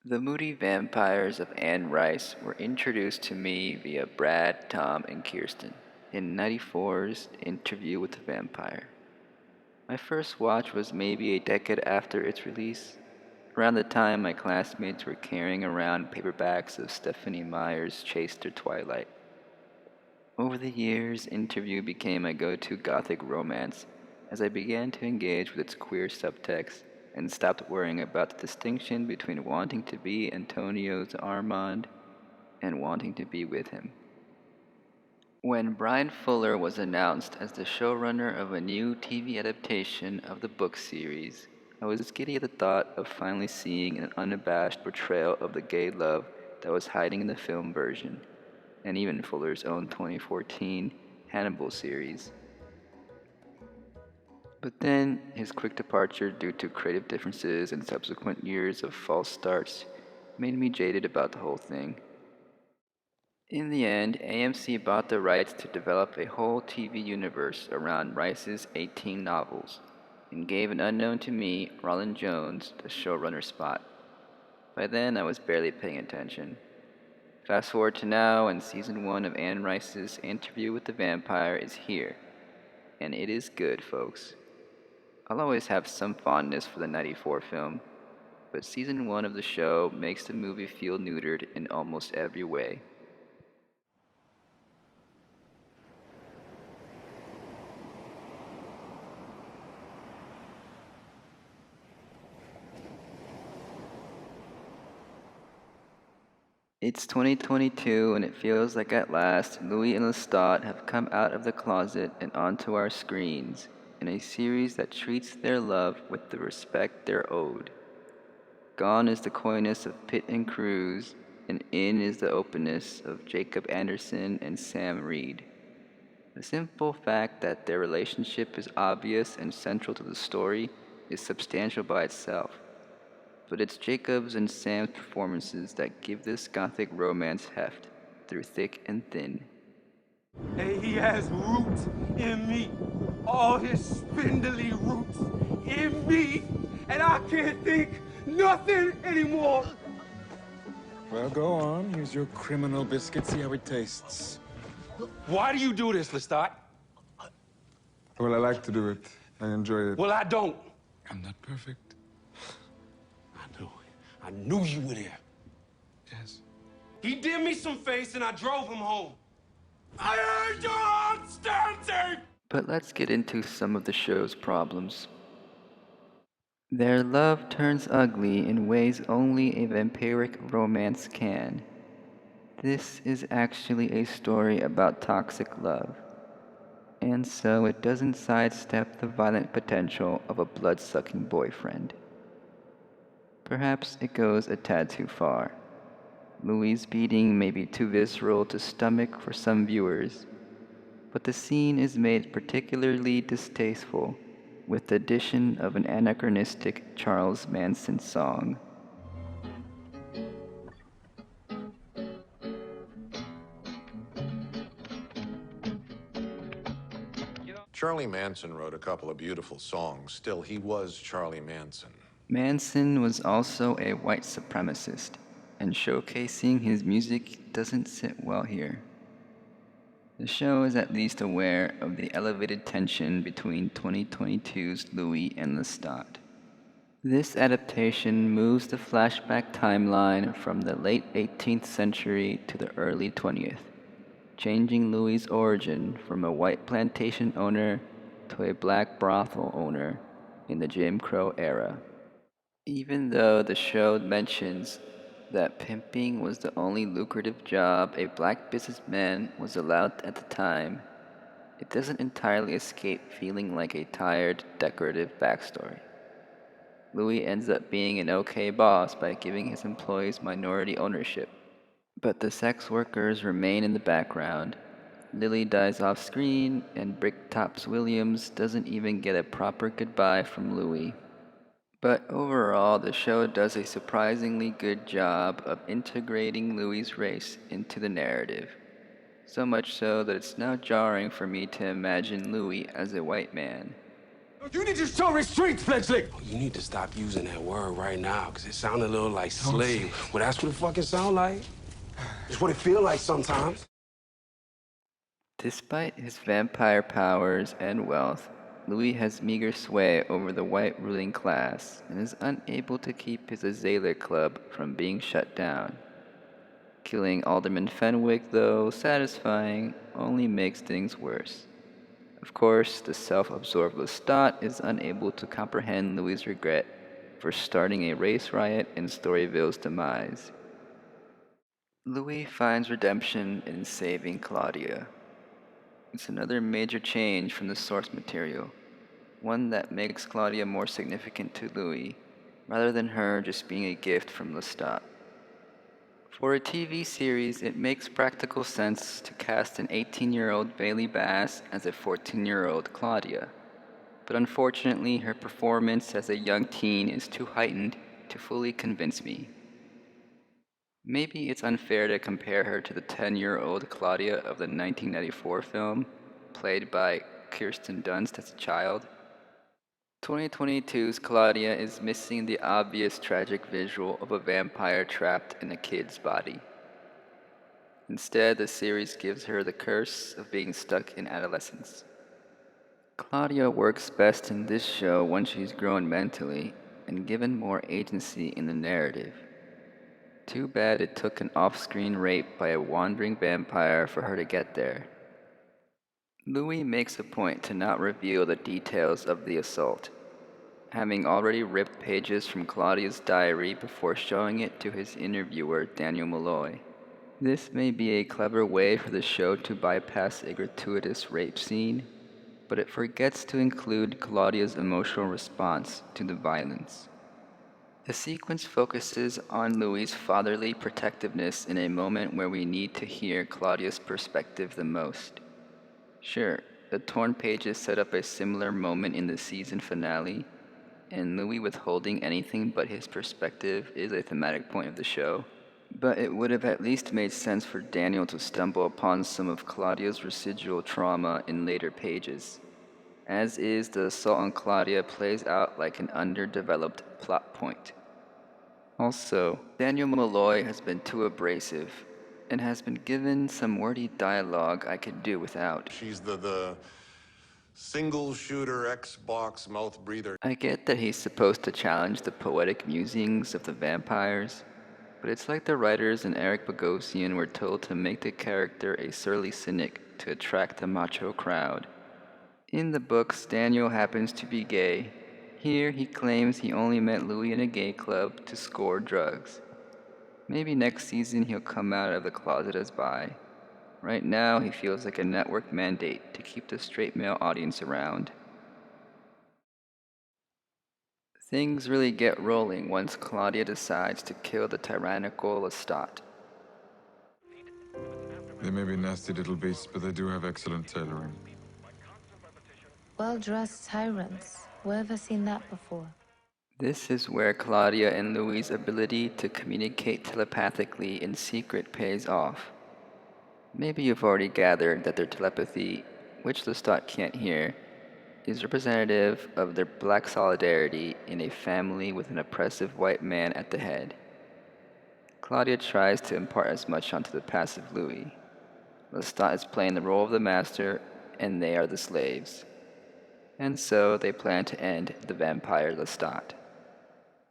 The moody vampires of Anne Rice were introduced to me via Brad, Tom, and Kirsten in '94's Interview with the Vampire. My first watch was maybe a decade after its release, around the time my classmates were carrying around paperbacks of Stephanie Meyer's Chase Through Twilight. Over the years, Interview became my go-to gothic romance as I began to engage with its queer subtext and stopped worrying about the distinction between wanting to be Antonio's Armand and wanting to be with him. When Brian Fuller was announced as the showrunner of a new TV adaptation of the book series, I was giddy at the thought of finally seeing an unabashed portrayal of the gay love that was hiding in the film version, and even Fuller's own 2014 Hannibal series. But then, his quick departure due to creative differences and subsequent years of false starts made me jaded about the whole thing. In the end, AMC bought the rights to develop a whole TV universe around Rice's 18 novels, and gave an unknown to me, Roland Jones, the showrunner spot. By then, I was barely paying attention. Fast forward to now, and season 1 of Anne Rice's Interview with the Vampire is here. And it is good, folks. I'll always have some fondness for the '94 film, but season 1 of the show makes the movie feel neutered in almost every way. It's 2022, and it feels like at last Louis and Lestat have come out of the closet and onto our screens in a series that treats their love with the respect they're owed. Gone is the coyness of Pitt and Cruz, and in is the openness of Jacob Anderson and Sam Reed. The simple fact that their relationship is obvious and central to the story is substantial by itself, but it's Jacob's and Sam's performances that give this gothic romance heft through thick and thin. Hey, he has roots in me. All his spindly roots in me. And I can't think nothing anymore. Well, go on. Here's your criminal biscuit. See how it tastes. Why do you do this, Lestat? Well, I like to do it. I enjoy it. Well, I don't. I'm not perfect. I knew you were there. Yes. He did me some face and I drove him home. I heard your heart stamping! But let's get into some of the show's problems. Their love turns ugly in ways only a vampiric romance can. This is actually a story about toxic love, and so it doesn't sidestep the violent potential of a blood-sucking boyfriend. Perhaps it goes a tad too far. Louis' beating may be too visceral to stomach for some viewers, but the scene is made particularly distasteful with the addition of an anachronistic Charles Manson song. Charlie Manson wrote a couple of beautiful songs. Still, he was Charlie Manson. Manson was also a white supremacist, and showcasing his music doesn't sit well here. The show is at least aware of the elevated tension between 2022's Louis and Lestat. This adaptation moves the flashback timeline from the late 18th century to the early 20th, changing Louis' origin from a white plantation owner to a black brothel owner in the Jim Crow era. Even though the show mentions that pimping was the only lucrative job a black businessman was allowed at the time, it doesn't entirely escape feeling like a tired, decorative backstory. Louis ends up being an okay boss by giving his employees minority ownership, but the sex workers remain in the background. Lily dies off screen, and Bricktops Williams doesn't even get a proper goodbye from Louis. But overall, the show does a surprisingly good job of integrating Louis' race into the narrative. So much so that it's now jarring for me to imagine Louis as a white man. You need to show restraint, fledgling! You need to stop using that word right now, because it sounded a little like slave. Well, that's what it fucking sound like. It's what it feel like sometimes. Despite his vampire powers and wealth, Louis has meager sway over the white ruling class and is unable to keep his Azalea Club from being shut down. Killing Alderman Fenwick, though satisfying, only makes things worse. Of course, the self-absorbed Lestat is unable to comprehend Louis' regret for starting a race riot in Storyville's demise. Louis finds redemption in saving Claudia. It's another major change from the source material, one that makes Claudia more significant to Louis, rather than her just being a gift from Lestat. For a TV series, it makes practical sense to cast an 18-year-old Bailey Bass as a 14-year-old Claudia, but unfortunately her performance as a young teen is too heightened to fully convince me. Maybe it's unfair to compare her to the 10-year-old Claudia of the 1994 film, played by Kirsten Dunst as a child. 2022's Claudia is missing the obvious tragic visual of a vampire trapped in a kid's body. Instead, the series gives her the curse of being stuck in adolescence. Claudia works best in this show once she's grown mentally and given more agency in the narrative. Too bad it took an off-screen rape by a wandering vampire for her to get there. Louis makes a point to not reveal the details of the assault, having already ripped pages from Claudia's diary before showing it to his interviewer Daniel Malloy. This may be a clever way for the show to bypass a gratuitous rape scene, but it forgets to include Claudia's emotional response to the violence. The sequence focuses on Louis' fatherly protectiveness in a moment where we need to hear Claudia's perspective the most. Sure, the torn pages set up a similar moment in the season finale, and Louis withholding anything but his perspective is a thematic point of the show, but it would have at least made sense for Daniel to stumble upon some of Claudia's residual trauma in later pages. As is, the assault on Claudia plays out like an underdeveloped plot point. Also, Daniel Malloy has been too abrasive and has been given some wordy dialogue I could do without. She's the single shooter Xbox mouth breather. I get that he's supposed to challenge the poetic musings of the vampires, but it's like the writers and Eric Bogosian were told to make the character a surly cynic to attract the macho crowd. In the books, Daniel happens to be gay. Here, he claims he only met Louis in a gay club to score drugs. Maybe next season he'll come out of the closet as bi. Right now, he feels like a network mandate to keep the straight male audience around. Things really get rolling once Claudia decides to kill the tyrannical Lestat. They may be nasty little beasts, but they do have excellent tailoring. Well-dressed tyrants. Wherever seen that before? This is where Claudia and Louis' ability to communicate telepathically in secret pays off. Maybe you've already gathered that their telepathy, which Lestat can't hear, is representative of their black solidarity in a family with an oppressive white man at the head. Claudia tries to impart as much onto the passive Louis. Lestat is playing the role of the master, and they are the slaves. And so they plan to end the vampire Lestat.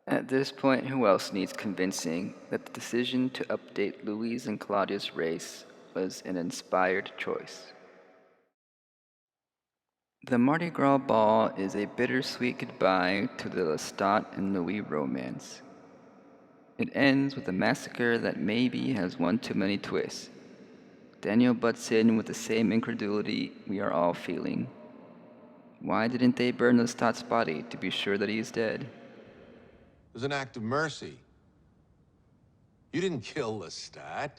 At this point, who else needs convincing that the decision to update Louis and Claudia's race was an inspired choice? The Mardi Gras Ball is a bittersweet goodbye to the Lestat and Louis romance. It ends with a massacre that maybe has one too many twists. Daniel butts in with the same incredulity we are all feeling. Why didn't they burn Lestat's body to be sure that he is dead? It was an act of mercy. You didn't kill Lestat.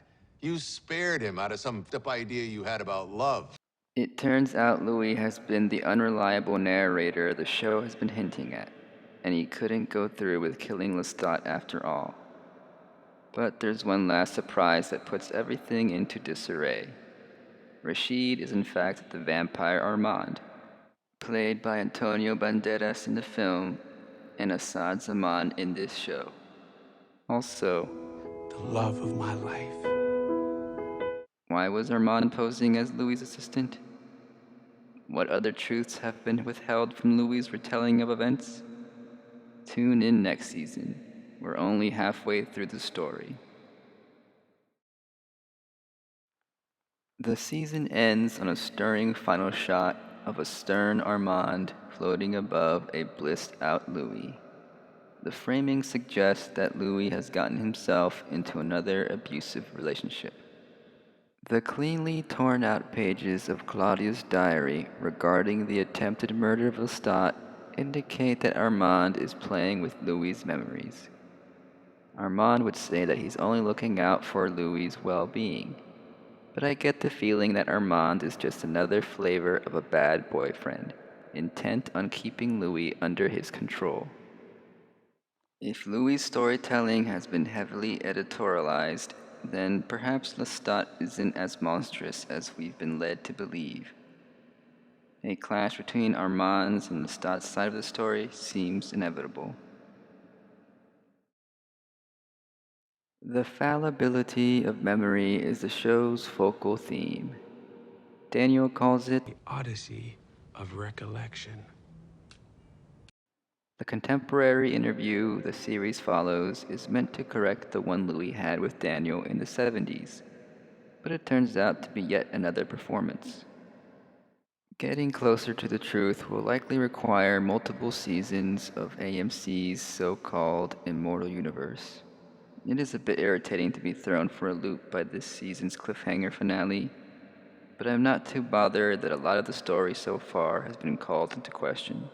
You spared him out of some up idea you had about love. It turns out Louis has been the unreliable narrator the show has been hinting at, and he couldn't go through with killing Lestat after all. But there's one last surprise that puts everything into disarray. Rashid is in fact the vampire Armand. played by Antonio Banderas in the film and Assad Zaman in this show. Also, The love of my life. why was Armand posing as Louis' assistant? What other truths have been withheld from Louis' retelling of events? Tune in next season. We're only halfway through the story. The season ends on a stirring final shot of a stern Armand floating above a blissed out Louis. The framing suggests that Louis has gotten himself into another abusive relationship. The cleanly torn out pages of Claudia's diary regarding the attempted murder of Lestat indicate that Armand is playing with Louis' memories. Armand would say that he's only looking out for Louis' well-being, but I get the feeling that Armand is just another flavor of a bad boyfriend, intent on keeping Louis under his control. If Louis' storytelling has been heavily editorialized, then perhaps Lestat isn't as monstrous as we've been led to believe. A clash between Armand's and Lestat's side of the story seems inevitable. The fallibility of memory is the show's focal theme. Daniel calls it The odyssey of recollection. the contemporary interview the series follows is meant to correct the one Louis had with Daniel in the 70s, but it turns out to be yet another performance. Getting closer to the truth will likely require multiple seasons of AMC's so-called immortal universe. It is a bit irritating to be thrown for a loop by this season's cliffhanger finale, but I'm not too bothered that a lot of the story so far has been called into question,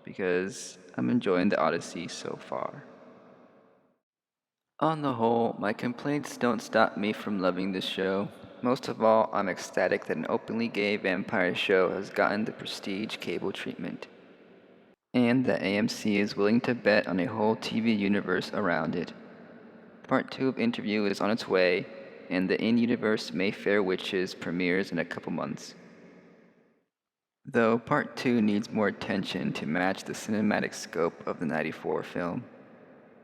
because I'm enjoying the Odyssey so far. On the whole, my complaints don't stop me from loving this show. Most of all, I'm ecstatic that an openly gay vampire show has gotten the prestige cable treatment, and that AMC is willing to bet on a whole TV universe around it. Part 2 of Interview is on its way, and the in-universe Mayfair Witches premieres in a couple months. Though Part 2 needs more attention to match the cinematic scope of the '94 film.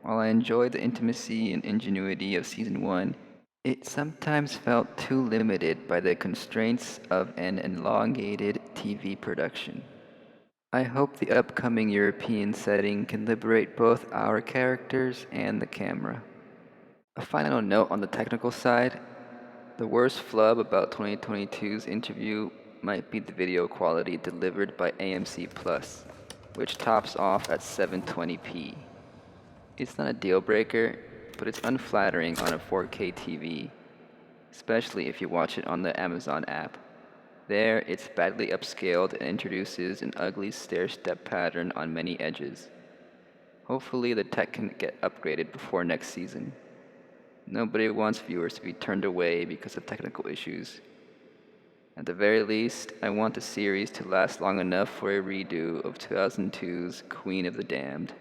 While I enjoyed the intimacy and ingenuity of Season 1, it sometimes felt too limited by the constraints of an elongated TV production. I hope the upcoming European setting can liberate both our characters and the camera. A final note on the technical side, the worst flub about 2022's Interview might be the video quality delivered by AMC Plus, which tops off at 720p. It's not a deal breaker, but it's unflattering on a 4K TV, especially if you watch it on the Amazon app. There, it's badly upscaled and introduces an ugly stair-step pattern on many edges. Hopefully the tech can get upgraded before next season. Nobody wants viewers to be turned away because of technical issues. At the very least, I want the series to last long enough for a redo of 2002's Queen of the Damned.